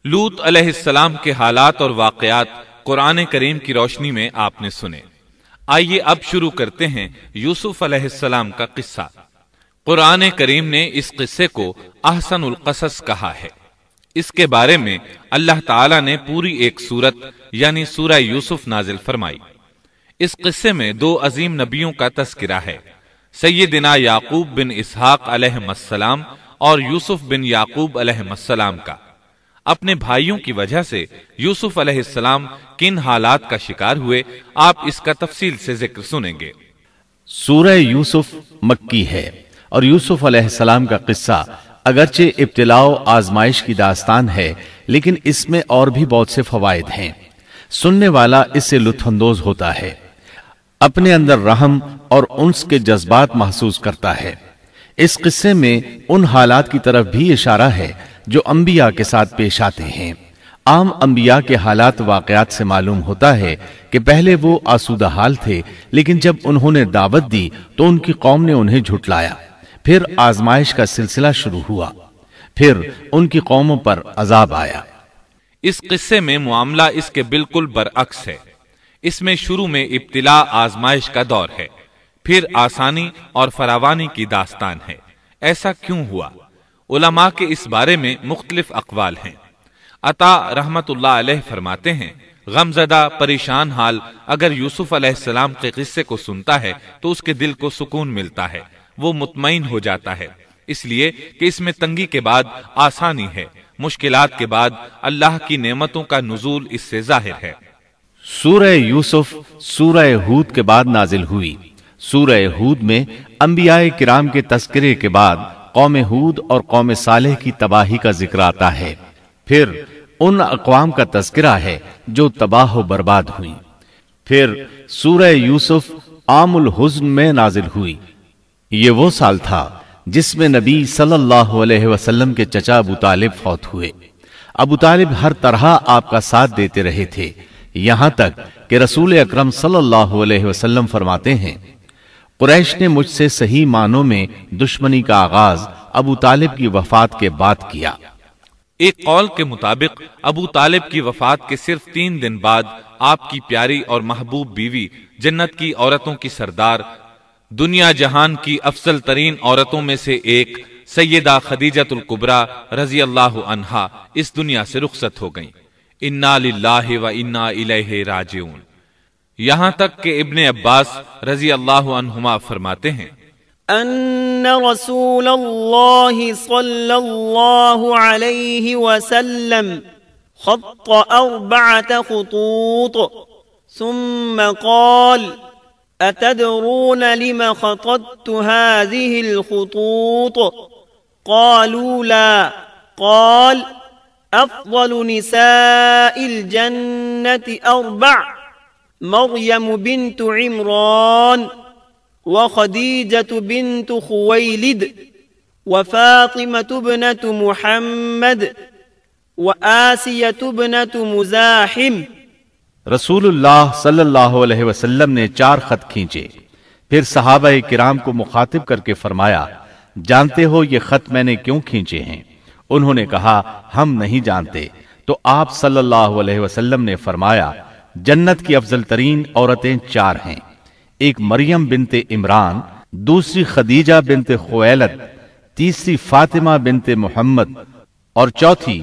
لوط علیہ السلام کے حالات اور واقعات قرآن کریم کی روشنی میں آپ نے سنے۔ آئیے اب شروع کرتے ہیں یوسف علیہ السلام کا قصہ۔ قرآن کریم نے اس قصے کو احسن القصص کہا ہے۔ اس کے بارے میں اللہ تعالی نے پوری ایک سورت یعنی سورہ یوسف نازل فرمائی۔ اس قصے میں دو عظیم نبیوں کا تذکرہ ہے، سیدنا یعقوب بن اسحاق علیہ السلام اور یوسف بن یعقوب علیہ السلام کا۔ اپنے بھائیوں کی وجہ سے یوسف علیہ السلام کن حالات کا شکار ہوئے، آپ اس کا تفصیل سے ذکر سنیں گے۔ سورہ یوسف مکی ہے اور یوسف علیہ السلام کا قصہ اگرچہ ابتلاء و آزمائش کی داستان ہے، لیکن اس میں اور بھی بہت سے فوائد ہیں۔ سننے والا اس سے لطف اندوز ہوتا ہے، اپنے اندر رحم اور انس کے جذبات محسوس کرتا ہے۔ اس قصے میں ان حالات کی طرف بھی اشارہ ہے جو انبیاء کے ساتھ پیش آتے ہیں۔ عام انبیاء کے حالات واقعات سے معلوم ہوتا ہے کہ پہلے وہ آسودہ حال تھے، لیکن جب انہوں نے دعوت دی تو ان کی قوم نے انہیں جھٹلایا، پھر آزمائش کا سلسلہ شروع ہوا، پھر ان کی قوموں پر عذاب آیا۔ اس قصے میں معاملہ اس کے بالکل برعکس ہے۔ اس میں شروع میں ابتلاء آزمائش کا دور ہے، پھر آسانی اور فراوانی کی داستان ہے۔ ایسا کیوں ہوا؟ علماء کے اس بارے میں مختلف اقوال ہیں۔ عطا رحمت اللہ علیہ فرماتے ہیں، غمزدہ پریشان حال اگر یوسف علیہ السلام کے قصے کو سنتا ہے تو اس کے دل کو سکون ملتا ہے، وہ مطمئن ہو جاتا ہے، اس لیے کہ اس میں تنگی کے بعد آسانی ہے، مشکلات کے بعد اللہ کی نعمتوں کا نزول اس سے ظاہر ہے۔ سورہ یوسف سورہ ہود کے بعد نازل ہوئی۔ سورہ ہود میں انبیاء کرام کے تذکرے کے بعد قوم ہود اور قوم صالح کی تباہی کا ذکر آتا ہے، پھر ان اقوام کا تذکرہ ہے جو تباہ و برباد ہوئی۔ پھر سورہ یوسف عام الحزن میں نازل ہوئی۔ یہ وہ سال تھا جس میں نبی صلی اللہ علیہ وسلم کے چچا ابو طالب فوت ہوئے۔ ابو طالب ہر طرح آپ کا ساتھ دیتے رہے تھے، یہاں تک کہ رسول اکرم صلی اللہ علیہ وسلم فرماتے ہیں، قریش نے مجھ سے صحیح معنوں میں دشمنی کا آغاز ابو طالب کی وفات کے بعد کیا۔ ایک قول کے مطابق ابو طالب کی وفات کے صرف 3 دن بعد آپ کی پیاری اور محبوب بیوی، جنت کی عورتوں کی سردار، دنیا جہان کی افضل ترین عورتوں میں سے ایک سیدہ خدیجۃ الکبریٰ رضی اللہ عنہا اس دنیا سے رخصت ہو گئیں۔ انا للہ و انا الیہ راجعون۔ یہاں تک کہ ابن عباس رضی اللہ عنہما فرماتے ہیں، ان رسول اللہ صلی اللہ علیہ وسلم خط 4 خطوط ثم قال اتدرون لما خططت هذه الخطوط قالوا لا قال افضل نساء الجنة 4 مريم بنت عمران وخديجة بنت خويلد وفاطمة بنت محمد وآسية بنت مزاحم۔ رسول اللہ صلی اللہ علیہ وسلم نے 4 خط کھینچے، پھر صحابہ کرام کو مخاطب کر کے فرمایا، جانتے ہو یہ خط میں نے کیوں کھینچے ہیں؟ انہوں نے کہا ہم نہیں جانتے۔ تو آپ صلی اللہ علیہ وسلم نے فرمایا، جنت کی افضل ترین عورتیں 4 ہیں، ایک مریم بنت عمران، دوسری خدیجہ بنت خویلد، تیسری فاطمہ بنت محمد اور چوتھی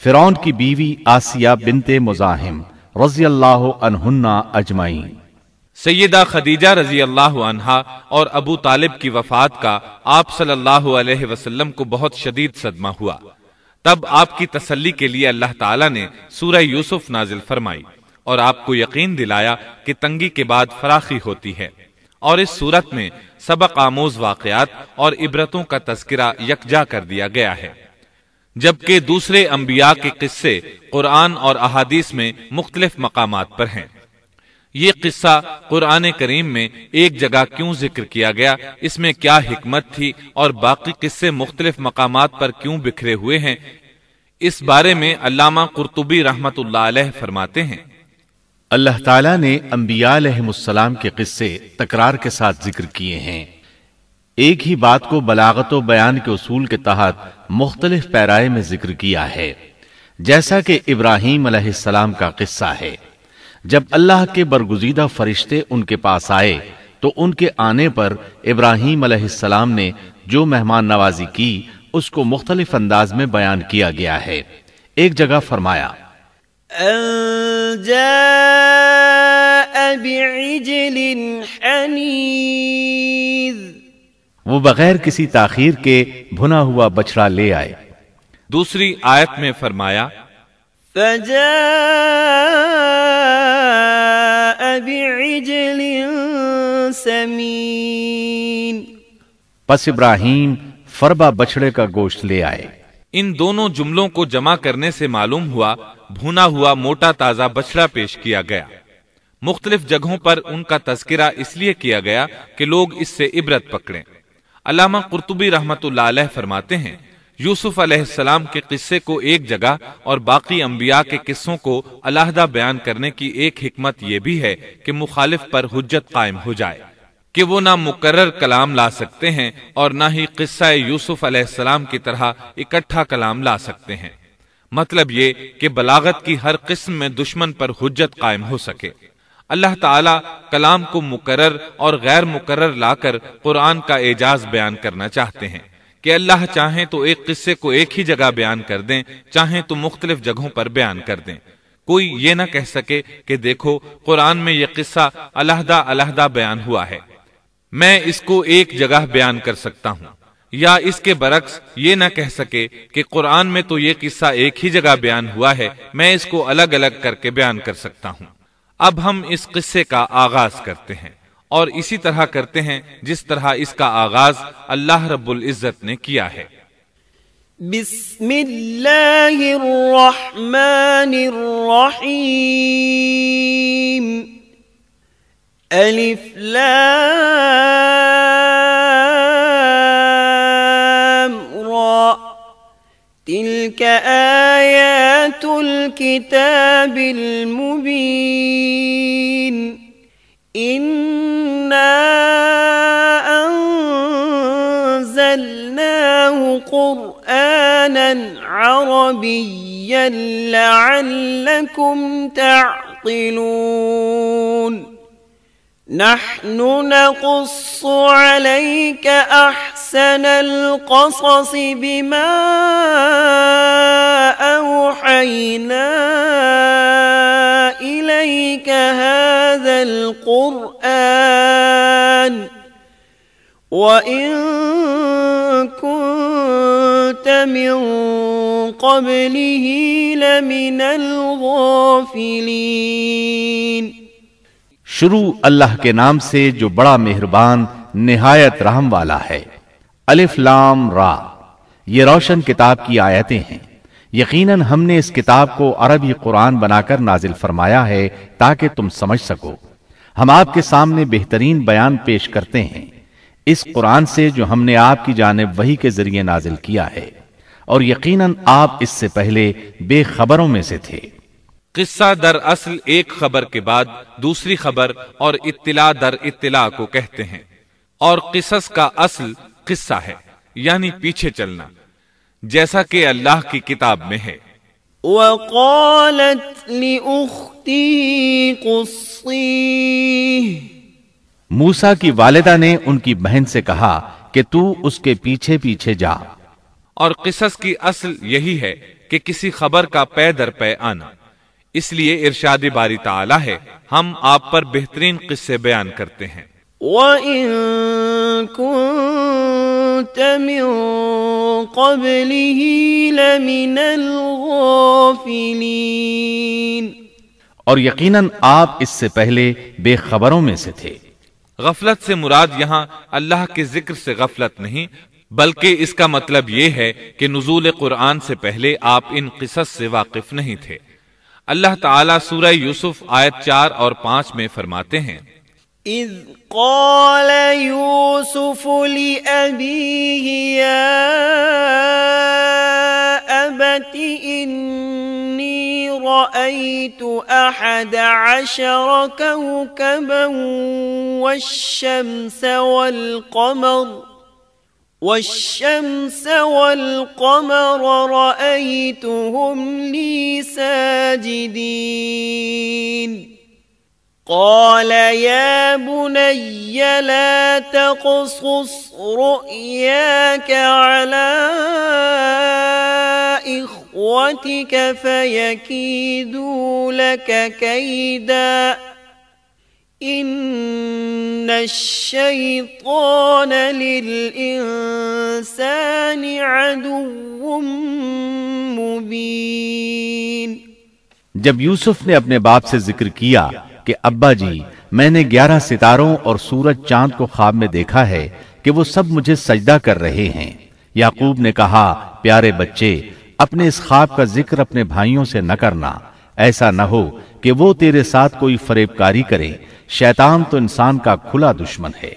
فرعون کی بیوی آسیہ بنت مزاحم رضی اللہ عنہن اجمعین۔ سیدہ خدیجہ رضی اللہ عنہا اور ابو طالب کی وفات کا آپ صلی اللہ علیہ وسلم کو بہت شدید صدمہ ہوا۔ تب آپ کی تسلی کے لیے اللہ تعالیٰ نے سورہ یوسف نازل فرمائی اور آپ کو یقین دلایا کہ تنگی کے بعد فراخی ہوتی ہے، اور اس صورت میں سبق آموز واقعات اور عبرتوں کا تذکرہ یکجا کر دیا گیا ہے، جبکہ دوسرے انبیاء کے قصے قرآن اور احادیث میں مختلف مقامات پر ہیں۔ یہ قصہ قرآن کریم میں ایک جگہ کیوں ذکر کیا گیا، اس میں کیا حکمت تھی، اور باقی قصے مختلف مقامات پر کیوں بکھرے ہوئے ہیں، اس بارے میں علامہ قرطبی رحمت اللہ علیہ فرماتے ہیں، اللہ تعالیٰ نے انبیاء علیہ السلام کے قصے تکرار کے ساتھ ذکر کیے ہیں۔ ایک ہی بات کو بلاغت و بیان کے اصول کے تحت مختلف پیرائے میں ذکر کیا ہے۔ جیسا کہ ابراہیم علیہ السلام کا قصہ ہے، جب اللہ کے برگزیدہ فرشتے ان کے پاس آئے تو ان کے آنے پر ابراہیم علیہ السلام نے جو مہمان نوازی کی اس کو مختلف انداز میں بیان کیا گیا ہے۔ ایک جگہ فرمایا أن جاء بعجل حنيذ، وہ بغیر کسی تاخیر کے بھنا ہوا بچڑا لے آئے۔ دوسری آیت میں فرمایا فجاء بعجل سمين، پس ابراہیم فربا بچڑے کا گوشت لے آئے۔ ان دونوں جملوں کو جمع کرنے سے معلوم ہوا بھونا ہوا موٹا تازہ بچڑا پیش کیا گیا۔ مختلف جگہوں پر ان کا تذکرہ اس لیے کیا گیا کہ لوگ اس سے عبرت پکڑیں۔ علامہ قرطبی رحمت اللہ علیہ فرماتے ہیں یوسف علیہ السلام کے قصے کو ایک جگہ اور باقی انبیاء کے قصوں کو علیحدہ بیان کرنے کی ایک حکمت یہ بھی ہے کہ مخالف پر حجت قائم ہو جائے کہ وہ نہ مکرر کلام لا سکتے ہیں اور نہ ہی قصہ یوسف علیہ السلام کی طرح اکٹھا کلام لا سکتے ہیں۔ مطلب یہ کہ بلاغت کی ہر قسم میں دشمن پر حجت قائم ہو سکے۔ اللہ تعالیٰ کلام کو مکرر اور غیر مکرر لا کر قرآن کا اعجاز بیان کرنا چاہتے ہیں کہ اللہ چاہیں تو ایک قصے کو ایک ہی جگہ بیان کر دیں، چاہیں تو مختلف جگہوں پر بیان کر دیں۔ کوئی یہ نہ کہہ سکے کہ دیکھو قرآن میں یہ قصہ علیحدہ علیحدہ بیان ہوا ہے، میں اس کو ایک جگہ بیان کر سکتا ہوں، یا اس کے برعکس یہ نہ کہہ سکے کہ قرآن میں تو یہ قصہ ایک ہی جگہ بیان ہوا ہے، میں اس کو الگ الگ کر کے بیان کر سکتا ہوں۔ اب ہم اس قصے کا آغاز کرتے ہیں اور اسی طرح کرتے ہیں جس طرح اس کا آغاز اللہ رب العزت نے کیا ہے۔ بسم اللہ الرحمن الرحیم، الف لام را، تلك آیات الكتاب المبین، إنا أنزلناه قرآنا عربيا لعلكم تعقلون، نحن نقص عليك أحسن القصص بما أوحينا إليك هذا القرآن وإن كنت من قبله لمن الغافلين۔ شروع اللہ کے نام سے جو بڑا مہربان نہایت رحم والا ہے۔ الف لام را، یہ روشن کتاب کی آیتیں ہیں۔ یقیناً ہم نے اس کتاب کو عربی قرآن بنا کر نازل فرمایا ہے تاکہ تم سمجھ سکو۔ ہم آپ کے سامنے بہترین بیان پیش کرتے ہیں اس قرآن سے جو ہم نے آپ کی جانب وحی کے ذریعے نازل کیا ہے، اور یقیناً آپ اس سے پہلے بے خبروں میں سے تھے۔ قصہ در اصل ایک خبر کے بعد دوسری خبر اور اطلاع در اطلاع کو کہتے ہیں، اور قصص کا اصل قصہ ہے یعنی پیچھے چلنا، جیسا کہ اللہ کی کتاب میں ہے۔ وقالت لأخته قصيه، موسیٰ کی والدہ نے ان کی بہن سے کہا کہ تو اس کے پیچھے پیچھے جا۔ اور قصص کی اصل یہی ہے کہ کسی خبر کا پے در پے آنا، اس لیے ارشاد باری تعالی ہے ہم آپ پر بہترین قصے بیان کرتے ہیں۔ وَإِن كُنتَ مِن قَبْلِهِ لَمِنَ الْغَافِلِينَ، اور یقیناً آپ اس سے پہلے بے خبروں میں سے تھے۔ غفلت سے مراد یہاں اللہ کے ذکر سے غفلت نہیں، بلکہ اس کا مطلب یہ ہے کہ نزول قرآن سے پہلے آپ ان قصص سے واقف نہیں تھے۔ اللہ تعالیٰ سورہ یوسف آیت 4 اور 5 میں فرماتے ہیں اذ قال یوسف لأبیہ یا ابت انی رأیت 11 کوكبا والشمس والقمر والشمس والقمر رأيتهم لي ساجدين قال يا بني لا تقصص رؤياك على إخوتك فيكيدوا لك كيدا إن الشيطان للإنسان عدو مبين۔ جب یوسف نے اپنے باپ سے ذکر کیا کہ ابا جی میں نے 11 ستاروں اور سورج چاند کو خواب میں دیکھا ہے کہ وہ سب مجھے سجدہ کر رہے ہیں، یعقوب نے کہا پیارے بچے اپنے اس خواب کا ذکر اپنے بھائیوں سے نہ کرنا، ایسا نہ ہو کہ وہ تیرے ساتھ کوئی فریب کاری کرے، شیطان تو انسان کا کھلا دشمن ہے۔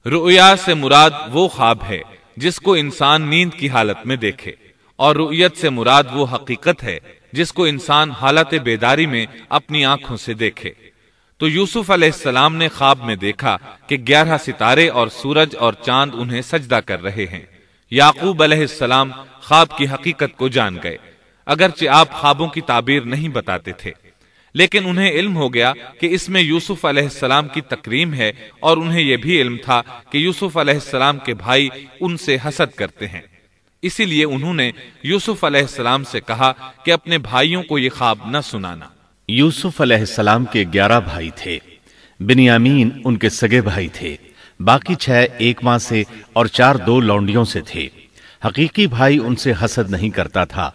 رؤیا سے مراد وہ خواب ہے جس کو انسان نیند کی حالت میں دیکھے، اور رؤیت سے مراد وہ حقیقت ہے جس کو انسان حالت بیداری میں اپنی آنکھوں سے دیکھے۔ تو یوسف علیہ السلام نے خواب میں دیکھا کہ 11 ستارے اور سورج اور چاند انہیں سجدہ کر رہے ہیں۔ یعقوب علیہ السلام خواب کی حقیقت کو جان گئے، اگرچہ آپ خوابوں کی تعبیر نہیں بتاتے تھے، لیکن انہیں علم ہو گیا کہ اس میں یوسف علیہ السلام کی تکریم ہے، اور انہیں یہ بھی علم تھا کہ یوسف علیہ السلام کے بھائی ان سے حسد کرتے ہیں۔ اسی لیے انہوں نے یوسف علیہ السلام سے کہا کہ اپنے بھائیوں کو یہ خواب نہ سنانا۔ یوسف علیہ السلام کے 11 بھائی تھے، بنیامین ان کے سگے بھائی تھے، باقی 6 ایک ماں سے اور 4 2 لونڈیوں سے تھے۔ حقیقی بھائی ان سے حسد نہیں کرتا تھا،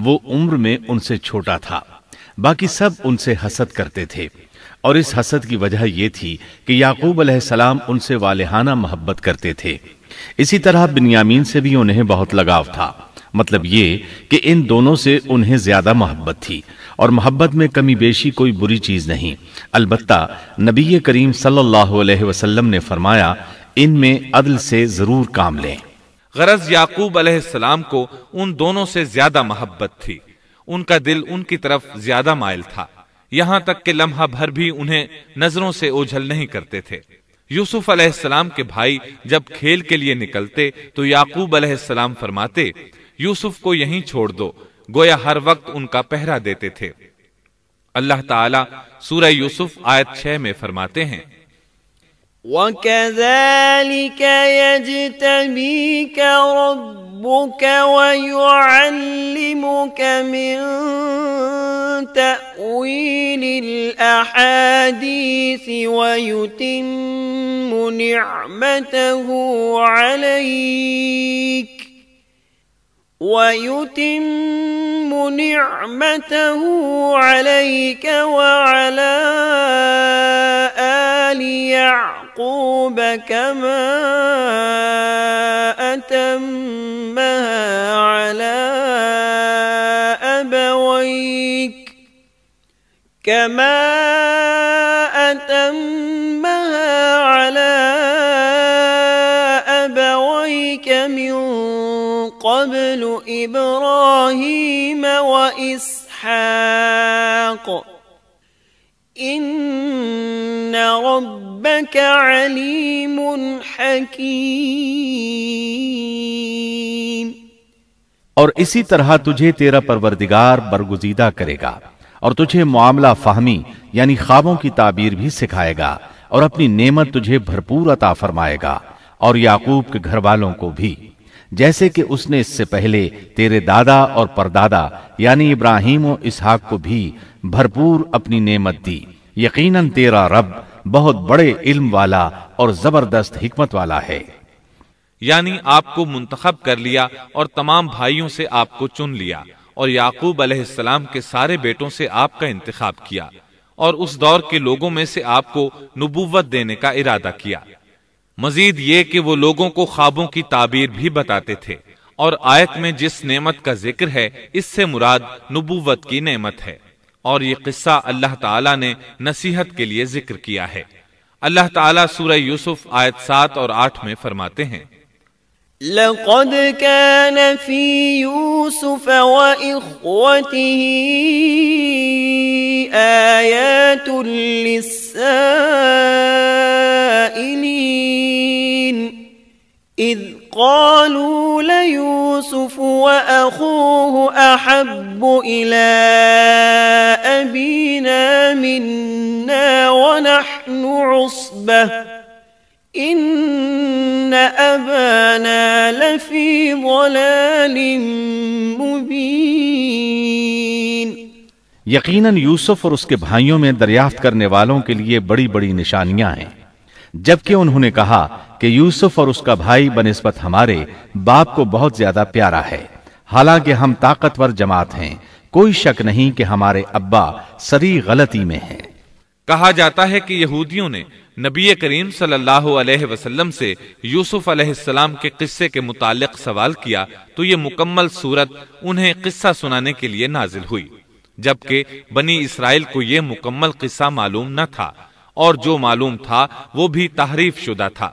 وہ عمر میں ان سے چھوٹا تھا، باقی سب ان سے حسد کرتے تھے، اور اس حسد کی وجہ یہ تھی کہ یعقوب علیہ السلام ان سے والہانہ محبت کرتے تھے۔ اسی طرح بنیامین سے بھی انہیں بہت لگاؤ تھا، مطلب یہ کہ ان دونوں سے انہیں زیادہ محبت تھی، اور محبت میں کمی بیشی کوئی بری چیز نہیں، البتہ نبی کریم صلی اللہ علیہ وسلم نے فرمایا ان میں عدل سے ضرور کام لیں۔ غرض یعقوب علیہ السلام کو ان دونوں سے زیادہ محبت تھی، ان کا دل ان کی طرف زیادہ مائل تھا، یہاں تک کہ لمحہ بھر بھی انہیں نظروں سے اوجھل نہیں کرتے تھے۔ یوسف علیہ السلام کے بھائی جب کھیل کے لیے نکلتے تو یعقوب علیہ السلام فرماتے یوسف کو یہیں چھوڑ دو، گویا ہر وقت ان کا پہرا دیتے تھے۔ اللہ تعالیٰ سورہ یوسف آیت 6 میں فرماتے ہیں وَكَذَلِكَ يَجْتَبِيكَ رَبُّكَ وَيُعَلِّمُكَ مِن تَأْوِيلِ الْأَحَادِيثِ وَيُتِمُّ نِعْمَتَهُ عَلَيْكَ وَعَلَى آلِ يَعْقُوبَ كَمَا أَتَمَّهَا عَلَى أبويك من قبل إبراهيم وإسحاق إن ربك عليم حكيم۔ اور اسی طرح تجھے تیرا پروردگار برگزیدہ کرے گا، اور تجھے معاملہ فہمی یعنی خوابوں کی تعبیر بھی سکھائے گا، اور اپنی نعمت تجھے بھرپور عطا فرمائے گا، اور یعقوب کے گھر والوں کو بھی، جیسے کہ اس نے اس سے پہلے تیرے دادا اور پردادا یعنی ابراہیم و اسحاق کو بھی بھرپور اپنی نعمت دی۔ یقیناً تیرا رب بہت بڑے علم والا اور زبردست حکمت والا ہے۔ یعنی آپ کو منتخب کر لیا اور تمام بھائیوں سے آپ کو چن لیا، اور یعقوب علیہ السلام کے سارے بیٹوں سے آپ کا انتخاب کیا، اور اس دور کے لوگوں میں سے آپ کو نبوت دینے کا ارادہ کیا۔ مزید یہ کہ وہ لوگوں کو خوابوں کی تعبیر بھی بتاتے تھے، اور آیت میں جس نعمت کا ذکر ہے اس سے مراد نبوت کی نعمت ہے، اور یہ قصہ اللہ تعالیٰ نے نصیحت کے لیے ذکر کیا ہے۔ اللہ تعالیٰ سورہ یوسف آیت 7 اور 8 میں فرماتے ہیں لقد كان في يوسف وإخوته آيات للسائلين إذ قالوا ليوسف وأخوه أحب إلى أبينا منا ونحن عصبة إن أبانا لفي ضلال مبين۔ یقیناً یوسف اور اس کے بھائیوں میں دریافت کرنے والوں کے لیے بڑی بڑی نشانیاں ہیں، جبکہ انہوں نے کہا کہ یوسف اور اس کا بھائی بنسبت ہمارے باپ کو بہت زیادہ پیارا ہے، حالانکہ ہم طاقتور جماعت ہیں، کوئی شک نہیں کہ ہمارے ابا سری غلطی میں ہیں۔ کہا جاتا ہے کہ یہودیوں نے نبی کریم صلی اللہ علیہ وسلم سے یوسف علیہ السلام کے قصے کے متعلق سوال کیا تو یہ مکمل سورت انہیں قصہ سنانے کے لیے نازل ہوئی، جبکہ بنی اسرائیل کو یہ مکمل قصہ معلوم نہ تھا، اور جو معلوم تھا وہ بھی تحریف شدہ تھا۔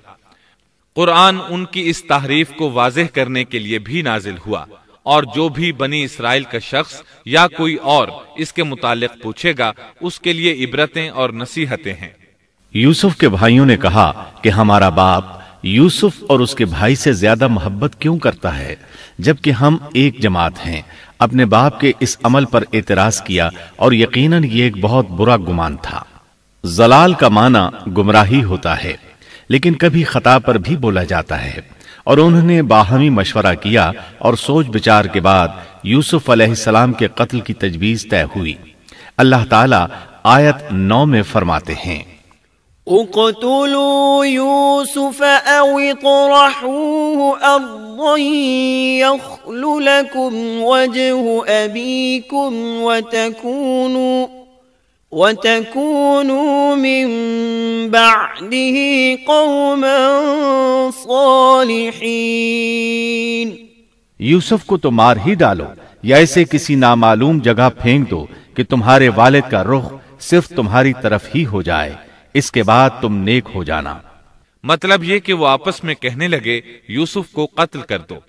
قرآن ان کی اس تحریف کو واضح کرنے کے لیے بھی نازل ہوا، اور جو بھی بنی اسرائیل کا شخص یا کوئی اور اس کے متعلق پوچھے گا اس کے لیے عبرتیں اور نصیحتیں ہیں۔ یوسف کے بھائیوں نے کہا کہ ہمارا باپ یوسف اور اس کے بھائی سے زیادہ محبت کیوں کرتا ہے، جبکہ ہم ایک جماعت ہیں۔ اپنے باپ کے اس عمل پر اعتراض کیا، اور یقیناً یہ ایک بہت برا گمان تھا۔ ضلال کا معنی گمراہی ہوتا ہے، لیکن کبھی خطا پر بھی بولا جاتا ہے، اور انہوں نے باہمی مشورہ کیا اور سوچ بچار کے بعد یوسف علیہ السلام کے قتل کی تجویز طے ہوئی۔ اللہ تعالیٰ آیت 9 میں فرماتے ہیں، اقتلوا يوسف أو اطرحوه أرضا يخل لكم وجه أبيكم وتكونوا من بعده قوما صالحين۔ یوسف کو تو مار ہی ڈالو یا اسے کسی نامعلوم جگہ پھینک دو کہ تمہارے والد کا رخ صرف تمہاری طرف ہی ہو جائے، اس کے بعد تم نیک ہو جانا۔ مطلب یہ کہ وہ آپس میں کہنے لگے یوسف کو قتل کر دو۔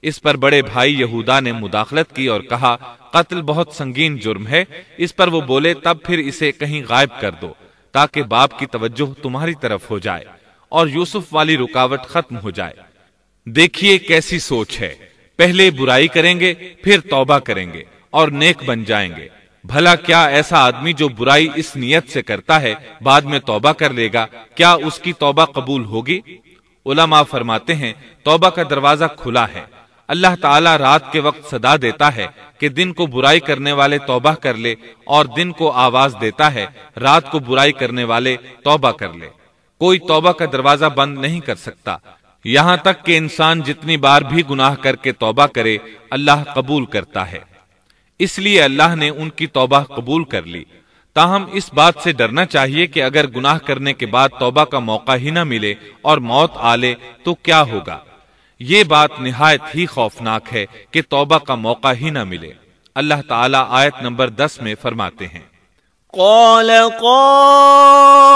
اس پر بڑے بھائی یہودا نے مداخلت کی اور کہا قتل بہت سنگین جرم ہے، اس پر وہ بولے تب پھر اسے کہیں غائب کر دو تاکہ باپ کی توجہ تمہاری طرف ہو جائے اور یوسف والی رکاوٹ ختم ہو جائے۔ دیکھیے کیسی سوچ ہے، پہلے برائی کریں گے پھر توبہ کریں گے اور نیک بن جائیں گے۔ بھلا کیا ایسا آدمی جو برائی اس نیت سے کرتا ہے بعد میں توبہ کر لے گا، کیا اس کی توبہ قبول ہوگی؟ علماء فرماتے ہیں توبہ کا دروازہ کھلا ہے۔ اللہ تعالیٰ رات کے وقت صدا دیتا ہے کہ دن کو برائی کرنے والے توبہ کر لے، اور دن کو آواز دیتا ہے رات کو برائی کرنے والے توبہ کر لے۔ کوئی توبہ کا دروازہ بند نہیں کر سکتا، یہاں تک کہ انسان جتنی بار بھی گناہ کر کے توبہ کرے اللہ قبول کرتا ہے۔ اس لیے اللہ نے ان کی توبہ قبول کر لی۔ تاہم اس بات سے ڈرنا چاہیے کہ اگر گناہ کرنے کے بعد توبہ کا موقع ہی نہ ملے اور موت آ لے تو کیا ہوگا؟ یہ بات نہایت ہی خوفناک ہے کہ توبہ کا موقع ہی نہ ملے۔ اللہ تعالیٰ آیت نمبر 10 میں فرماتے ہیں، قال قائل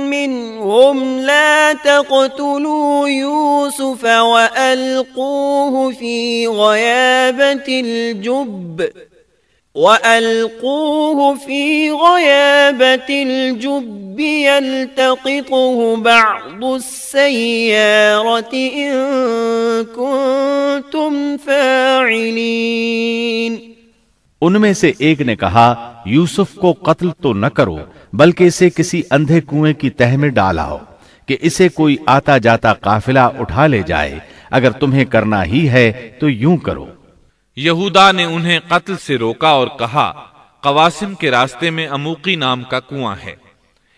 منهم لا تقتلوا يوسف وألقوه في غيابة الجب يلتقطه بعض السيارة إن كنتم فاعلين۔ ان میں سے ایک نے کہا یوسف کو قتل تو نہ کرو بلکہ اسے کسی اندھے کنویں کی تہ میں ڈالاؤ کہ اسے کوئی آتا جاتا قافلہ اٹھا لے جائے، اگر تمہیں کرنا ہی ہے تو یوں کرو۔ یہودا نے انہیں قتل سے روکا اور کہا قواسم کے راستے میں اموقی نام کا کنواں ہے،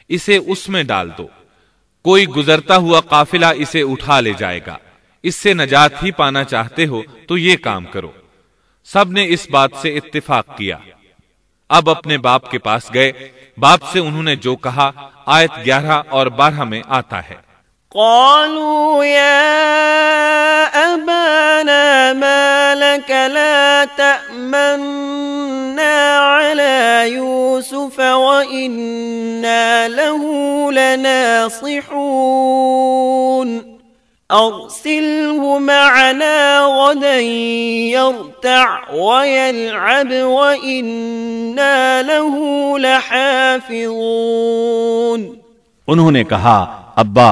اسے اس میں ڈال دو، کوئی گزرتا ہوا قافلہ اسے اٹھا لے جائے گا، اس سے نجات ہی پانا چاہتے ہو تو یہ کام کرو۔ سب نے اس بات سے اتفاق کیا۔ اب اپنے باپ کے پاس گئے، باپ سے انہوں نے جو کہا آیت 11 اور 12 میں آتا ہے، قالوا يا أبانا ما لك لا تأمنا على يوسف وإنا له لناصحون أرسله معنا غدا يرتع ويلعب وإنا له لحافظون۔ انہوں نے کہا ابا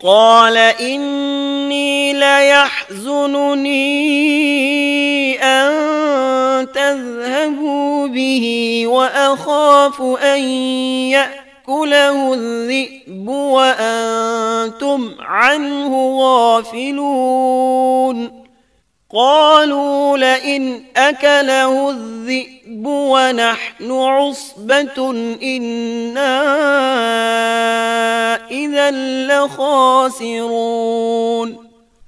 قال إني ليحزنني أن تذهبوا به وأخاف أن يأكله الذئب وأنتم عنه غافلون قالوا لئن أكله الذئب ونحن عصبة إنا إذا لخاسرون।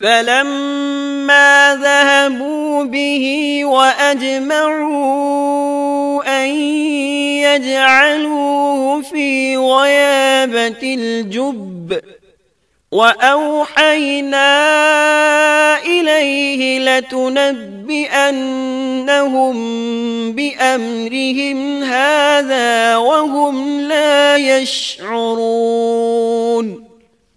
فلما ذهبوا به وأجمعوا أن يجعلوه في غيابة الجب وأوحينا إليه لتنبئنهم بأمرهم هذا وهم لا يشعرون۔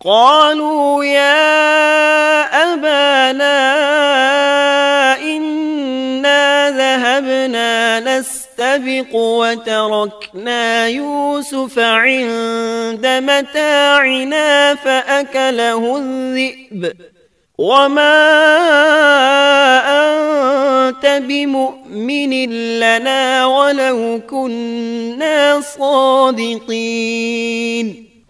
قالوا يا أبانا إنا ذهبنا نستبق وتركنا يوسف عند متاعنا فأكله الذئب وما أنت بمؤمن لنا ولو كنا صادقين۔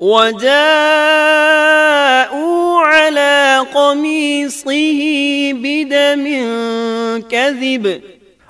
وجاءوا على قميصه بدم كذب،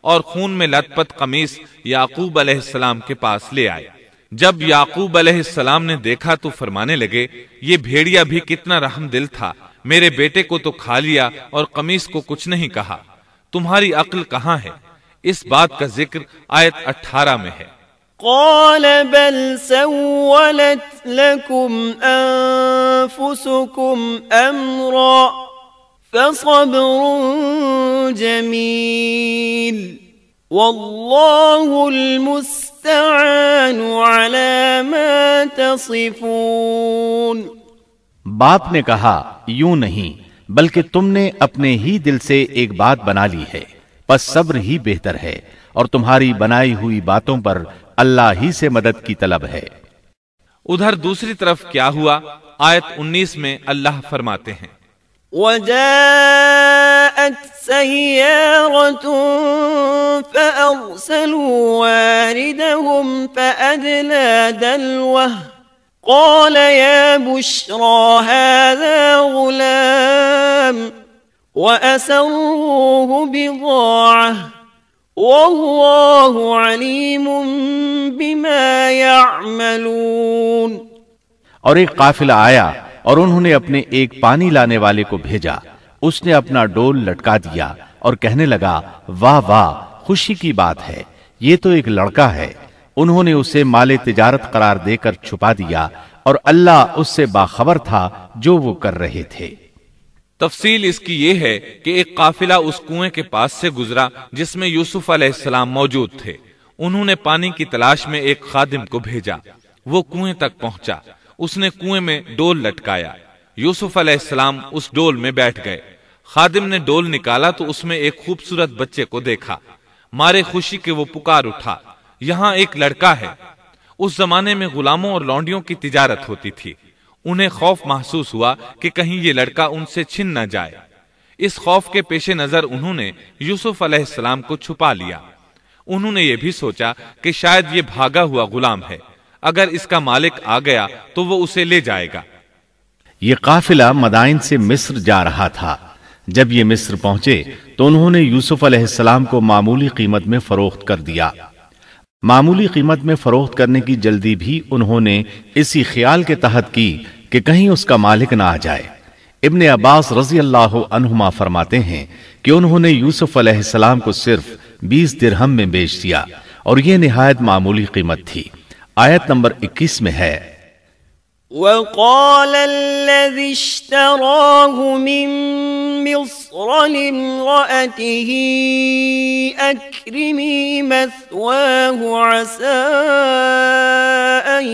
اور خون میں لت پت قمیص یعقوب علیہ السلام کے پاس لے آئے۔ جب یعقوب علیہ السلام نے دیکھا تو فرمانے لگے، یہ بھیڑیا بھی کتنا رحم دل تھا، میرے بیٹے کو تو کھا لیا اور قمیص کو کچھ نہیں کہا، تمہاری عقل کہاں ہے؟ اس بات کا ذکر آیت 18 میں ہے۔ قال بل سولت لكم أنفسكم أمرا فصبر جميل والله المستعان على ما تصفون۔ باپ نے کہا، یوں نہیں بلکہ تم نے اپنے ہی دل سے ایک بات بنا لی ہے، پس صبر ہی بہتر ہے، اور تمہاری بنائی ہوئی باتوں پر اللہ ہی سے مدد کی طلب ہے۔ ادھر دوسری طرف کیا ہوا؟ آیت 19 میں اللہ فرماتے ہیں، وجاءت سيارة فأرسلوا واردهم فأدلى دلوه قال يا بشرى هذا غلام وأسروه بضاعة والله عليم بما يعملون۔ اور ایک قافلہ آیا اور انہوں نے اپنے ایک پانی لانے والے کو بھیجا، اس نے اپنا ڈول لٹکا دیا اور کہنے لگا، واہ واہ، خوشی کی بات ہے، یہ تو ایک لڑکا ہے۔ انہوں نے اسے مال تجارت قرار دے کر چھپا دیا، اور اللہ اس سے باخبر تھا جو وہ کر رہے تھے۔ تفصیل اس کی یہ ہے کہ ایک قافلہ اس کنویں کے پاس سے گزرا جس میں یوسف علیہ السلام موجود تھے۔ انہوں نے پانی کی تلاش میں ایک خادم کو بھیجا، وہ کنویں تک پہنچا، اس نے کنویں میں ڈول لٹکایا، یوسف علیہ السلام اس ڈول میں بیٹھ گئے۔ خادم نے ڈول نکالا تو اس میں ایک خوبصورت بچے کو دیکھا، مارے خوشی کے وہ پکار اٹھا، یہاں ایک لڑکا ہے۔ اس زمانے میں غلاموں اور لونڈیوں کی تجارت ہوتی تھی، انہیں خوف محسوس ہوا کہ کہیں یہ لڑکا ان سے چھن نہ جائے۔ اس خوف کے پیش نظر انہوں نے یوسف علیہ السلام کو چھپا لیا۔ انہوں نے یہ بھی سوچا کہ شاید یہ بھاگا ہوا غلام ہے، اگر اس کا مالک آ گیا تو وہ اسے لے جائے گا۔ یہ قافلہ مدائن سے مصر جا رہا تھا۔ جب یہ مصر پہنچے تو انہوں نے یوسف علیہ السلام کو معمولی قیمت میں فروخت کر دیا۔ معمولی قیمت میں فروخت کرنے کی جلدی بھی انہوں نے اسی خیال کے تحت کی کہ کہیں اس کا مالک نہ آ جائے۔ ابن عباس رضی اللہ عنہما فرماتے ہیں کہ انہوں نے یوسف علیہ السلام کو صرف 20 درہم میں بیچ دیا، اور یہ نہایت معمولی قیمت تھی۔ آیت نمبر 21 میں ہے، وقال الذي اشتراه من مصر لامرأته أكرمي مثواه عسى أن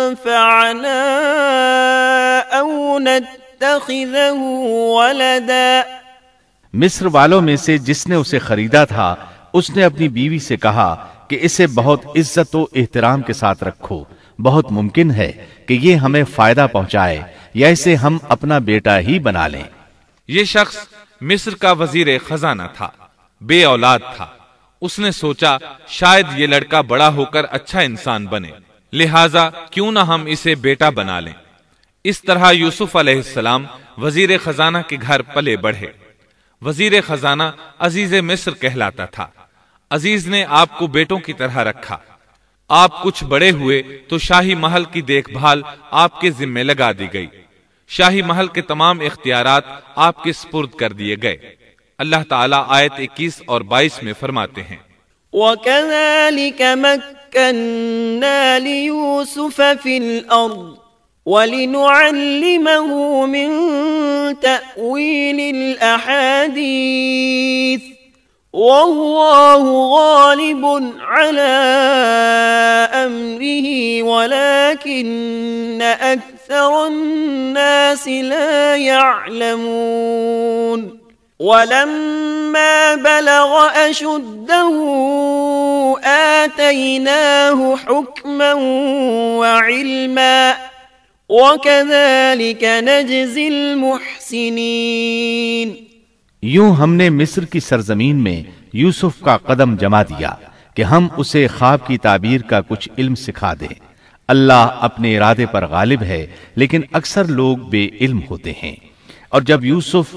ينفعنا أو نتخذه ولدا۔ مصر والوں میں سے جس نے اسے خریدا تھا اس نے اپنی بیوی سے کہا کہ اسے بہت عزت و احترام کے ساتھ رکھو، بہت ممکن ہے کہ یہ ہمیں فائدہ پہنچائے یا اسے ہم اپنا بیٹا ہی بنا لیں۔ یہ شخص مصر کا وزیر خزانہ تھا، بے اولاد تھا۔ اس نے سوچا شاید یہ لڑکا بڑا ہو کر اچھا انسان بنے، لہٰذا کیوں نہ ہم اسے بیٹا بنا لیں۔ اس طرح یوسف علیہ السلام وزیر خزانہ کے گھر پلے بڑھے۔ وزیر خزانہ عزیز مصر کہلاتا تھا۔ عزیز نے آپ کو بیٹوں کی طرح رکھا۔ آپ کچھ بڑے ہوئے تو شاہی محل کی دیکھ بھال آپ کے ذمے لگا دی گئی، شاہی محل کے تمام اختیارات آپ کے سپرد کر دیے گئے۔ اللہ تعالیٰ آیت 21 اور 22 میں فرماتے ہیں، وَكَذَلِكَ مَكَّنَّا لِيُوسُفَ فِي الْأَرْضِ وَلِنُعَلِّمَهُ مِن تَأْوِيلِ الْأَحَادِيثِ وَاللَّهُ غَالِبٌ عَلَى أَمْرِهِ وَلَكِنَّ أَكْثَرَ النَّاسِ لَا يَعْلَمُونَ۔ وَلَمَّا بَلَغَ أَشُدَّهُ آتَيْنَاهُ حُكْمًا وَعِلْمًا وَكَذَلِكَ نَجْزِي الْمُحْسِنِينَ۔ یوں ہم نے مصر کی سرزمین میں یوسف کا قدم جما دیا کہ ہم اسے خواب کی تعبیر کا کچھ علم سکھا دیں۔ اللہ اپنے ارادے پر غالب ہے، لیکن اکثر لوگ بے علم ہوتے ہیں۔ اور جب یوسف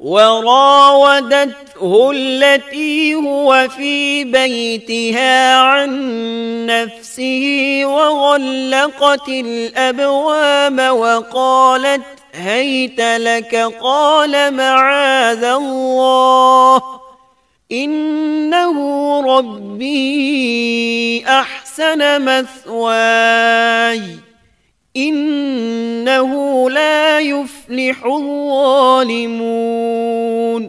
وراودته التي هو في بيتها عن نفسه وغلقت الأبواب وقالت هيت لك قال معاذ الله إنه ربي أحسن مثواي إنه لا يفلح الظالمون।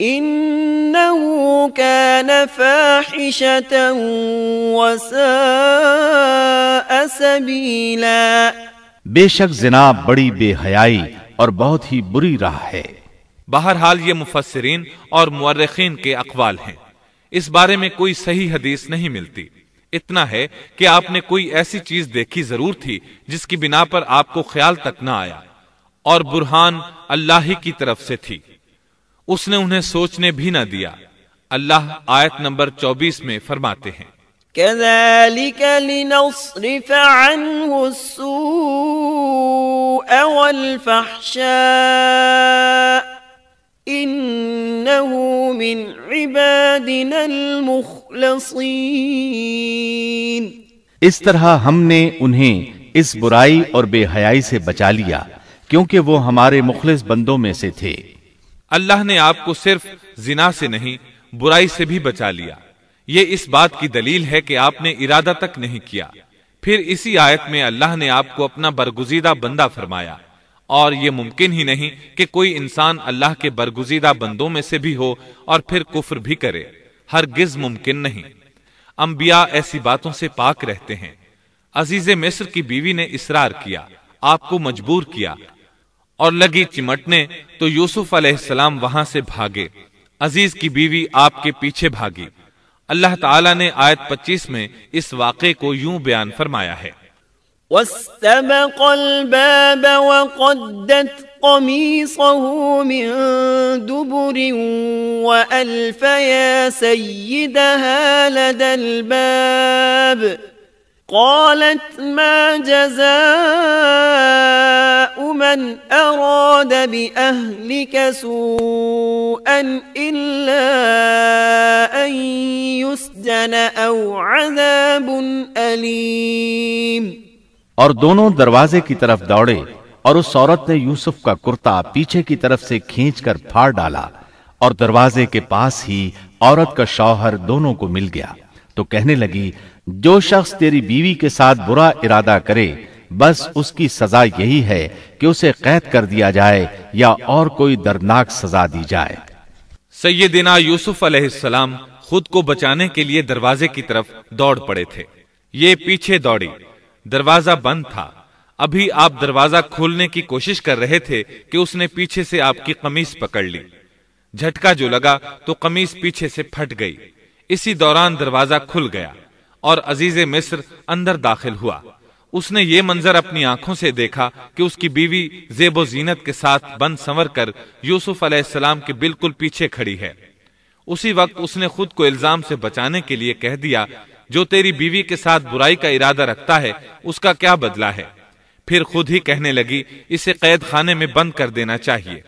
إنه كان فاحشة وساء سبيلا. بے شک زنا بڑی بے حیائی اور بہت ہی بری راہ ہے. بہرحال یہ مفسرین اور مورخین کے اقوال ہیں، اس بارے میں کوئی صحیح حدیث نہیں ملتی. اتنا ہے کہ آپ نے کوئی ایسی چیز دیکھی ضرور تھی جس کی بنا پر آپ کو خیال تک نہ آیا، اور برہان اللہ ہی کی طرف سے تھی، اس نے انہیں سوچنے بھی نہ دیا. اللہ آیت نمبر 24 میں فرماتے ہیں كذلك لنصرف عنه السوء والفحشاء إنه من عبادنا المخلصين. اس طرح ہم نے انہیں اس برائی اور بے حیائی سے بچا لیا کیونکہ وہ ہمارے مخلص بندوں میں سے تھے. اللہ نے آپ کو صرف زنا سے نہیں برائی سے بھی بچا لیا. یہ اس بات کی دلیل ہے کہ آپ نے ارادہ تک نہیں کیا. پھر اسی آیت میں اللہ نے آپ کو اپنا برگزیدہ بندہ فرمایا، اور یہ ممکن ہی نہیں کہ کوئی انسان اللہ کے برگزیدہ بندوں میں سے بھی ہو اور پھر کفر بھی کرے. ہرگز ممکن نہیں. انبیاء ایسی باتوں سے پاک رہتے ہیں. عزیز مصر کی بیوی نے اصرار کیا، آپ کو مجبور کیا، اور لگی چمٹنے تو یوسف علیہ السلام وہاں سے بھاگے. عزیز کی بیوی آپ کے پیچھے بھاگی. اللہ تعالیٰ نے آیت 25 میں اس واقعے کو یوں بیان فرمایا ہے واستبق الباب وقدت قميصه من دبر وألف يا سيدها لدى الباب قالت ما جزاء من أراد بأهلك سوءا إلا أن يسجن أو عذاب أليم. اور دونوں دروازے کی طرف دوڑے اور اس عورت نے یوسف کا کرتا پیچھے کی طرف سے کھینچ کر پھاڑ ڈالا اور دروازے کے پاس ہی عورت کا شوہر دونوں کو مل گیا تو کہنے لگی جو شخص تیری بیوی کے ساتھ برا ارادہ کرے بس اس کی سزا یہی ہے کہ اسے قید کر دیا جائے یا اور کوئی دردناک سزا دی جائے. سیدنا یوسف علیہ السلام خود کو بچانے کے لیے دروازے کی طرف دوڑ پڑے تھے. یہ پیچھے دوڑی. دروازہ بند تھا. ابھی آپ دروازہ کھولنے کی کوشش کر رہے تھے کہ اس نے پیچھے سے آپ کی قمیص پکڑ لی. جھٹکا جو لگا تو قمیص پیچھے سے پھٹ گئی. اسی دوران دروازہ کھل گیا اور عزیز مصر اندر داخل ہوا. اس نے یہ منظر اپنی آنکھوں سے دیکھا کہ اس کی بیوی زیب و زینت کے ساتھ بند سنور کر یوسف علیہ السلام کے بالکل پیچھے کھڑی ہے. اسی وقت اس نے خود کو الزام سے بچانے کے لیے کہہ دیا جو تیری بیوی کے ساتھ برائی کا ارادہ رکھتا ہے اس کا کیا بدلہ ہے. پھر خود ہی کہنے لگی اسے قید خانے میں بند کر دینا چاہیے.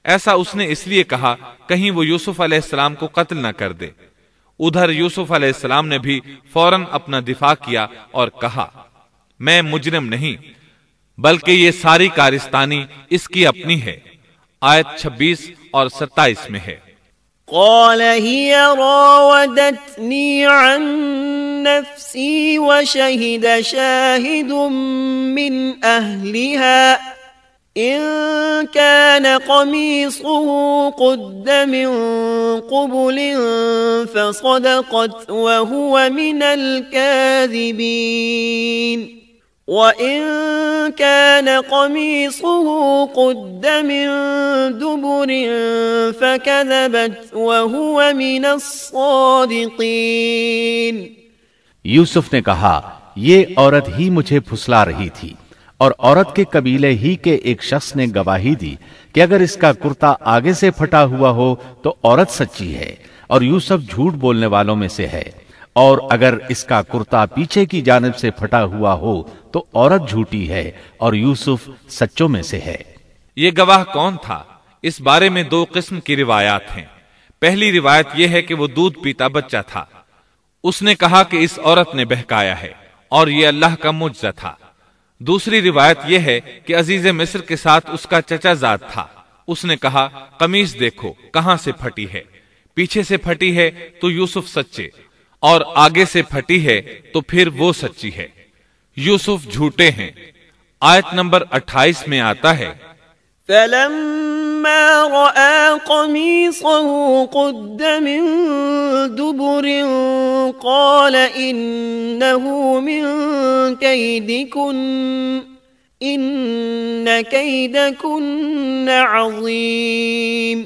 ایسا اس نے اس لیے کہا کہیں وہ یوسف علیہ السلام کو قتل نہ کر دے. ادھر یوسف علیہ السلام نے بھی فوراً اپنا دفاع کیا اور کہا میں مجرم نہیں بلکہ یہ ساری کارستانی اس کی اپنی ہے. آیت 26 اور 27 میں ہے قال هي راودتني عن نفسي وشهد شاهد من أهلها إن كان قميصه قد من قبل فصدقت وهو من الكاذبين وَإِن كَانَ قَمِيصُهُ قُدَّ مِن دُبُرٍ فَكَذَبَتْ وَهُوَ مِنَ الصَّادِقِينَ. یوسف نے کہا یہ عورت ہی مجھے پھسلا رہی تھی اور عورت کے قبیلے ہی کے ایک شخص نے گواہی دی کہ اگر اس کا کرتا آگے سے پھٹا ہوا ہو تو عورت سچی ہے اور یوسف جھوٹ بولنے والوں میں سے ہے، اور اگر اس کا کرتا پیچھے کی جانب سے پھٹا ہوا ہو تو عورت جھوٹی ہے اور یوسف سچوں میں سے ہے. یہ گواہ کون تھا؟ اس بارے میں دو قسم کی روایات ہیں. پہلی روایت یہ ہے کہ وہ دودھ پیتا بچہ تھا. اس نے کہا کہ اس عورت نے بہکایا ہے اور یہ اللہ کا معجزہ تھا. دوسری روایت یہ ہے کہ عزیز مصر کے ساتھ اس کا چچا زاد تھا. اس نے کہا قمیص دیکھو کہاں سے پھٹی ہے، پیچھے سے پھٹی ہے تو یوسف سچے، اور آگے سے پھٹی ہے تو پھر وہ سچی ہے، یوسف جھوٹے ہیں. آیت نمبر 28 میں آتا ہے فَلَمَّا فلما رأى قميصه قد من دبر قال إنه من كيدكن إن كيدكن عظيم۔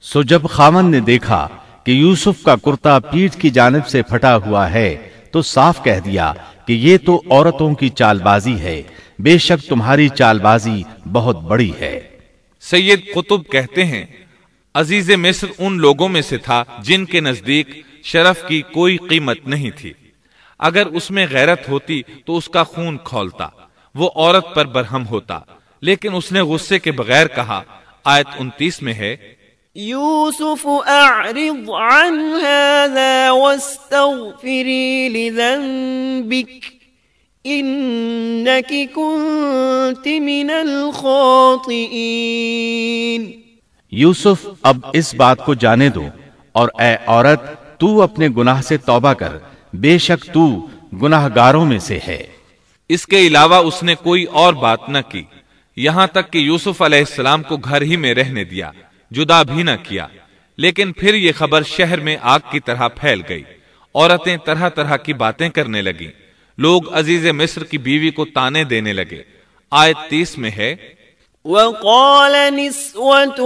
سو جب خاوند نے دیکھا کہ یوسف کا کرتا پیٹھ کی جانب سے پھٹا ہوا ہے تو صاف کہہ دیا کہ یہ تو عورتوں کی چال بازی ہے، بے شک تمہاری چال بازی بہت بڑی ہے۔ سید قطب کہتے ہیں عزیز مصر ان لوگوں میں سے تھا جن کے نزدیک شرف کی کوئی قیمت نہیں تھی، اگر اس میں غیرت ہوتی تو اس کا خون کھولتا، وہ عورت پر برہم ہوتا، لیکن اس نے غصے کے بغیر کہا۔ آیت 29 میں ہے یوسف اعرض عن هذا واستغفری لذنبک انکی کنت من الخاطئین۔ یوسف اب اس بات کو جانے دو اور اے عورت تو اپنے گناہ سے توبہ کر، بے شک تو گناہ گاروں میں سے ہے۔ اس کے علاوہ اس نے کوئی اور بات نہ کی، یہاں تک کہ یوسف علیہ السلام کو گھر ہی میں رہنے دیا، جدا بھی نہ کیا۔ لیکن پھر یہ خبر شہر میں آگ کی طرح پھیل گئی، عورتیں طرح طرح کی باتیں کرنے لگیں، لوگ عزیز مصر کی بیوی کو تانے دینے لگے۔ آیت 30 میں ہے وقال نسوة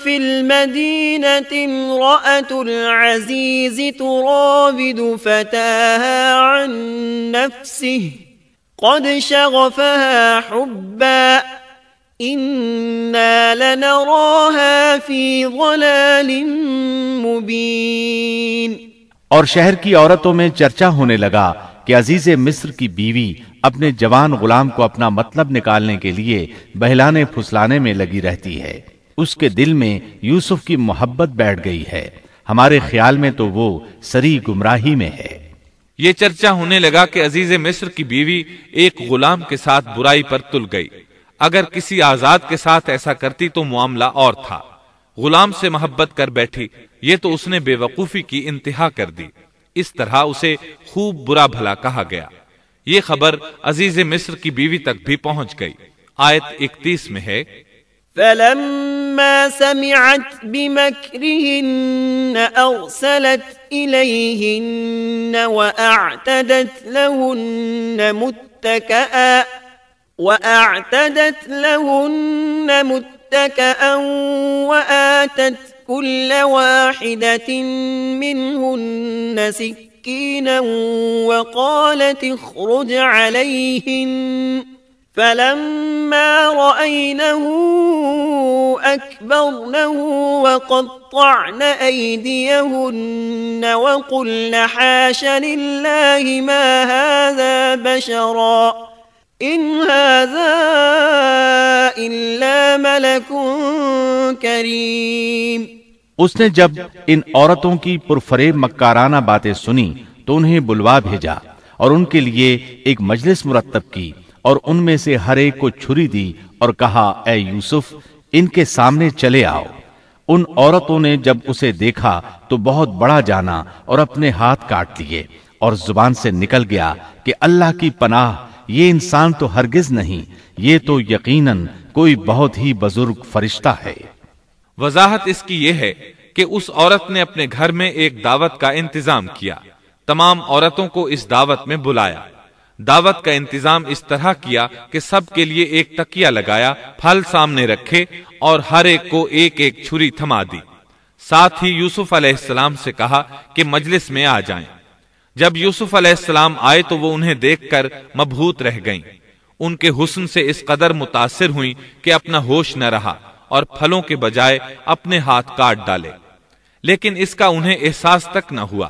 في المدينة امرأة العزيز تراود فتاها عن نفسه قد شغفها حبا إنا لنراها في ضلال مبين۔ اور شہر کی عورتوں میں چرچا ہونے لگا کہ عزیز مصر کی بیوی اپنے جوان غلام کو اپنا مطلب نکالنے کے لیے بہلانے پھسلانے میں لگی رہتی ہے، اس کے دل میں یوسف کی محبت بیٹھ گئی ہے، ہمارے خیال میں تو وہ سری گمراہی میں ہے۔ یہ چرچا ہونے لگا کہ عزیز مصر کی بیوی ایک غلام کے ساتھ برائی پر تل گئی، اگر کسی آزاد کے ساتھ ایسا کرتی تو معاملہ اور تھا، غلام سے محبت کر بیٹھی، یہ تو اس نے بے وقوفی کی انتہا کر دی، اس طرح اسے خوب برا بھلا کہا گیا۔ یہ خبر عزیز مصر کی بیوی تک بھی پہنچ گئی۔ آیت 31 میں ہے فلما سمعت بمكرهن أرسلت إليهن وأعتدت لهن متكئا وآتت كل واحدة منهن سكينا وقالت اخرج عليهن فلما رأينه أكبرنه وقطعن أيديهن وقلن حاش لله ما هذا بشرا إن هذا إلا ملك کریم۔ اس نے جب ان عورتوں کی پرفریب مکارانہ باتیں سنی تو انہیں بلوا بھیجا اور ان کے لیے ایک مجلس مرتب کی اور ان میں سے ہر ایک کو چھری دی اور کہا اے یوسف ان کے سامنے چلے آؤ۔ ان عورتوں نے جب اسے دیکھا تو بہت بڑا جانا اور اپنے ہاتھ کاٹ لیے اور زبان سے نکل گیا کہ اللہ کی پناہ، یہ انسان تو ہرگز نہیں، یہ تو یقیناً کوئی بہت ہی بزرگ فرشتہ ہے۔ وضاحت اس کی یہ ہے کہ اس عورت نے اپنے گھر میں ایک دعوت کا انتظام کیا، تمام عورتوں کو اس دعوت میں بلایا، دعوت کا انتظام اس طرح کیا کہ سب کے لیے ایک تکیہ لگایا، پھل سامنے رکھے اور ہر ایک کو ایک ایک چھری تھما دی، ساتھ ہی یوسف علیہ السلام سے کہا کہ مجلس میں آ جائیں۔ جب یوسف علیہ السلام آئے تو وہ انہیں دیکھ کر مبہوت رہ گئیں، ان کے حسن سے اس قدر متاثر ہوئیں کہ اپنا ہوش نہ رہا اور پھلوں کے بجائے اپنے ہاتھ کاٹ ڈالے، لیکن اس کا انہیں احساس تک نہ ہوا۔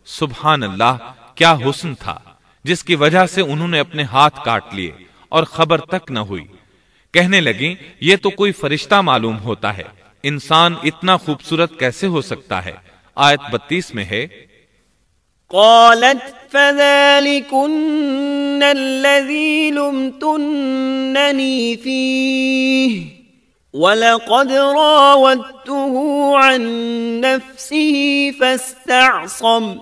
سبحان اللہ، کیا حسن تھا جس کی وجہ سے انہوں نے اپنے ہاتھ کاٹ لیے اور خبر تک نہ ہوئی۔ کہنے لگیں یہ تو کوئی فرشتہ معلوم ہوتا ہے، انسان اتنا خوبصورت کیسے ہو سکتا ہے۔ آیت 32 میں ہے قالت فذلكن الذي لمتنني فيه وَلَقَدْ رَاوَدتُّهُ عَن نَّفْسِهِ فَاسْتَعْصَمَ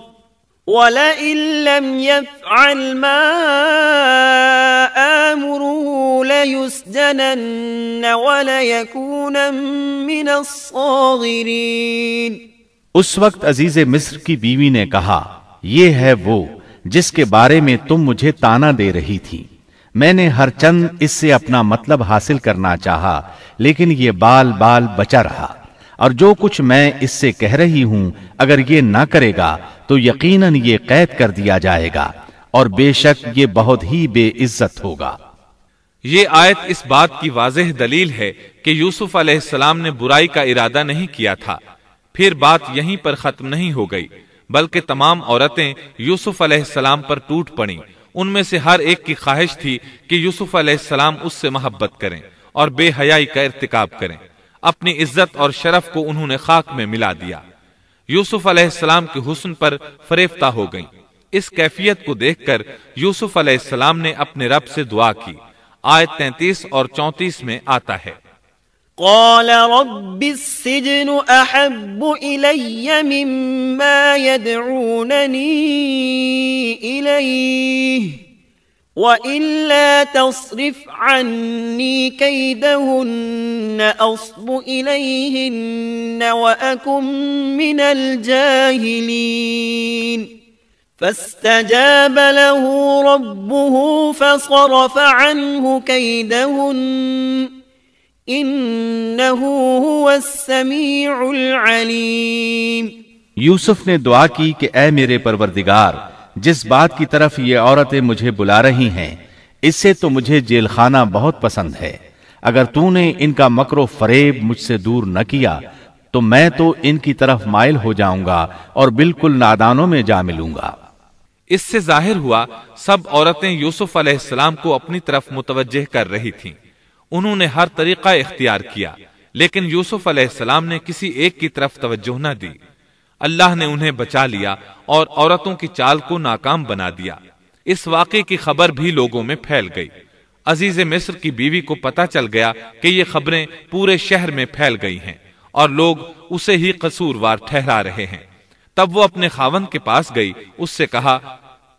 وَلَئِن لَّمْ يَفْعَلْ مَا آمُرُهُ لَيُسْجَنَنَّ وَلَيَكُونًا مِّنَ الصَّاغِرِينَ۔ اس وقت عزیز مصر کی بیوی نے کہا، یہ ہے وہ جس کے بارے میں تم مجھے تانا دے رہی تھی۔ میں نے ہر چند اس سے اپنا مطلب حاصل کرنا چاہا، لیکن یہ بال بال بچا رہا، اور جو کچھ میں اس سے کہہ رہی ہوں اگر یہ نہ کرے گا تو یقیناً یہ قید کر دیا جائے گا، اور بے شک یہ بہت ہی بے عزت ہوگا۔ یہ آیت اس بات کی واضح دلیل ہے کہ یوسف علیہ السلام نے برائی کا ارادہ نہیں کیا تھا۔ پھر بات یہیں پر ختم نہیں ہو گئی، بلکہ تمام عورتیں یوسف علیہ السلام پر ٹوٹ پڑیں۔ ان میں سے ہر ایک کی خواہش تھی کہ یوسف علیہ السلام اس سے محبت کریں اور بے حیائی کا ارتکاب کریں۔ اپنی عزت اور شرف کو انہوں نے خاک میں ملا دیا۔ یوسف علیہ السلام کے حسن پر فریفتہ ہو گئیں۔ اس کیفیت کو دیکھ کر یوسف علیہ السلام نے اپنے رب سے دعا کی۔ آیت 33 اور 34 میں آتا ہے، قال رب السجن احب الي مما يدعونني اليه والا تصرف عني كيدهن اصب اليهن واكن من الجاهلين فاستجاب له ربه فصرف عنه كيدهن انه هو السميع العليم۔ یوسف نے دعا کی کہ اے میرے پروردگار، جس بات کی طرف یہ عورتیں مجھے بلا رہی ہیں اس سے تو مجھے جیل خانہ بہت پسند ہے۔ اگر تو نے ان کا مکر و فریب مجھ سے دور نہ کیا تو میں تو ان کی طرف مائل ہو جاؤں گا اور بالکل نادانوں میں جا ملوں گا۔ اس سے ظاہر ہوا سب عورتیں یوسف علیہ السلام کو اپنی طرف متوجہ کر رہی تھیں۔ انہوں نے ہر طریقہ اختیار کیا، لیکن یوسف علیہ السلام نے کسی ایک کی طرف توجہ نہ دی۔ اللہ نے انہیں بچا لیا اور عورتوں کی چال کو ناکام بنا دیا۔ اس واقعے کی خبر بھی لوگوں میں پھیل گئی۔ عزیز مصر کی بیوی کو پتہ چل گیا کہ یہ خبریں پورے شہر میں پھیل گئی ہیں اور لوگ اسے ہی قصوروار ٹھہرا رہے ہیں۔ تب وہ اپنے خاوند کے پاس گئی، اس سے کہا،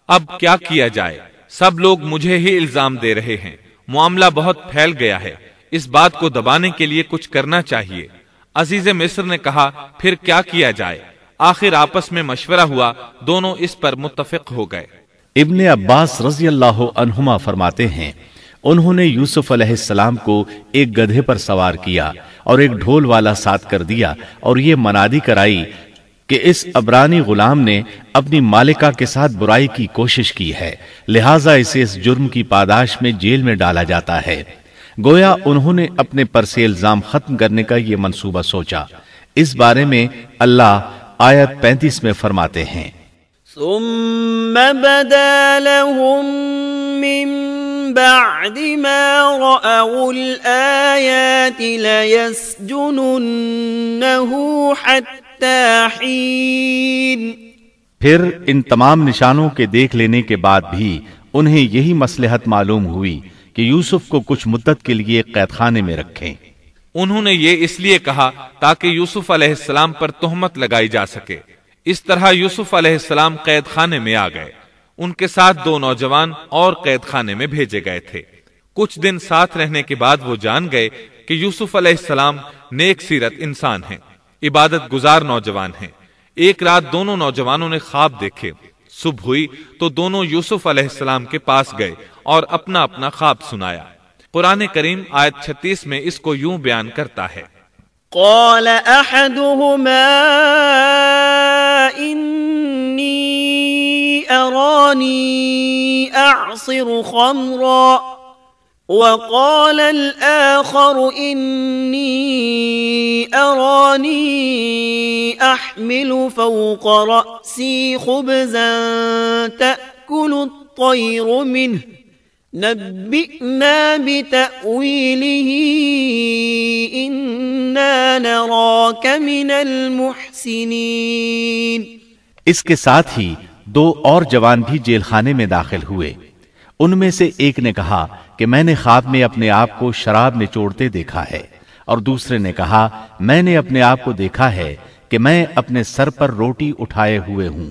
اب کیا کیا جائے؟ سب لوگ مجھے ہی الزام دے رہے ہیں، معاملہ بہت پھیل گیا ہے، اس بات کو دبانے کے لیے کچھ کرنا چاہیے۔ عزیز مصر نے کہا، پھر کیا کیا جائے؟ آخر آپس میں مشورہ ہوا، دونوں اس پر متفق ہو گئے۔ ابن عباس رضی اللہ عنہما فرماتے ہیں، انہوں نے یوسف علیہ السلام کو ایک گدھے پر سوار کیا اور ایک ڈھول والا ساتھ کر دیا اور یہ منادی کرائی کہ اس عبرانی غلام نے اپنی مالکہ کے ساتھ برائی کی کوشش کی ہے، لہٰذا اسے اس جرم کی پاداش میں جیل میں ڈالا جاتا ہے۔ گویا انہوں نے اپنے پر سے الزام ختم کرنے کا یہ منصوبہ سوچا۔ اس بارے میں اللہ آیت 35 میں فرماتے ہیں، ثم بدا لهم من بعد ما رأوا الآيات ليسجننه حتى حين۔ پھر ان تمام نشانوں کے دیکھ لینے کے بعد بھی انہیں یہی مصلحت معلوم ہوئی کہ یوسف کو کچھ مدت کے لیے قید خانے میں رکھیں۔ انہوں نے یہ اس لیے کہا تاکہ یوسف علیہ السلام پر تہمت لگائی جا سکے۔ اس طرح یوسف علیہ السلام قید خانے میں آ گئے۔ ان کے ساتھ 2 نوجوان اور قید خانے میں بھیجے گئے تھے۔ کچھ دن ساتھ رہنے کے بعد وہ جان گئے کہ یوسف علیہ السلام نیک سیرت انسان ہیں، عبادت گزار نوجوان ہیں۔ ایک رات دونوں نوجوانوں نے خواب دیکھے۔ صبح ہوئی تو دونوں یوسف علیہ السلام کے پاس گئے اور اپنا اپنا خواب سنایا۔ قرآن کریم آیت 36 میں اس کو یوں بیان کرتا ہے، قال احدهما انی ارانی اعصر خمرا وقال الآخر انی ارانی احمل فوق رأسی خبزا تأکل الطیر منه نبئنا بتأویلہ انا نراک من المحسنین۔ اس کے ساتھ ہی 2 اور جوان بھی جیل خانے میں داخل ہوئے۔ ان میں سے ایک نے کہا کہ میں نے خواب میں اپنے آپ کو شراب نچوڑتے دیکھا ہے، اور دوسرے نے کہا میں نے اپنے آپ کو دیکھا ہے کہ میں اپنے سر پر روٹی اٹھائے ہوئے ہوں،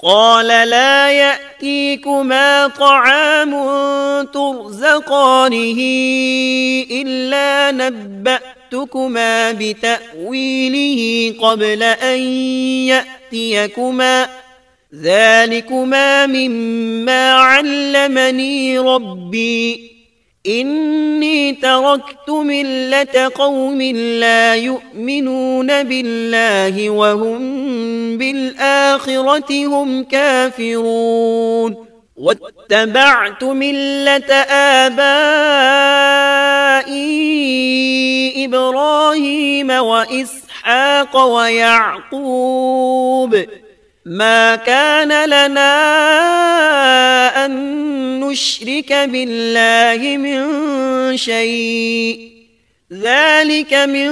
قال لا يأتيكما طعام ترزقانه إلا نبأتكما بتأويله قبل أن يأتيكما ذلكما مما علمني ربي إني تركت ملة قوم لا يؤمنون بالله وهم بالآخرة هم كافرون واتبعت ملة آبائي إبراهيم وإسحاق ويعقوب ما كان لنا أن نشرك بالله من شيء ذلك من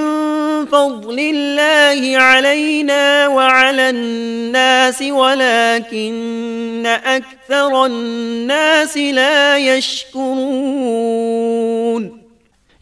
فضل الله علينا وعلى الناس ولكن أكثر الناس لا يشكرون۔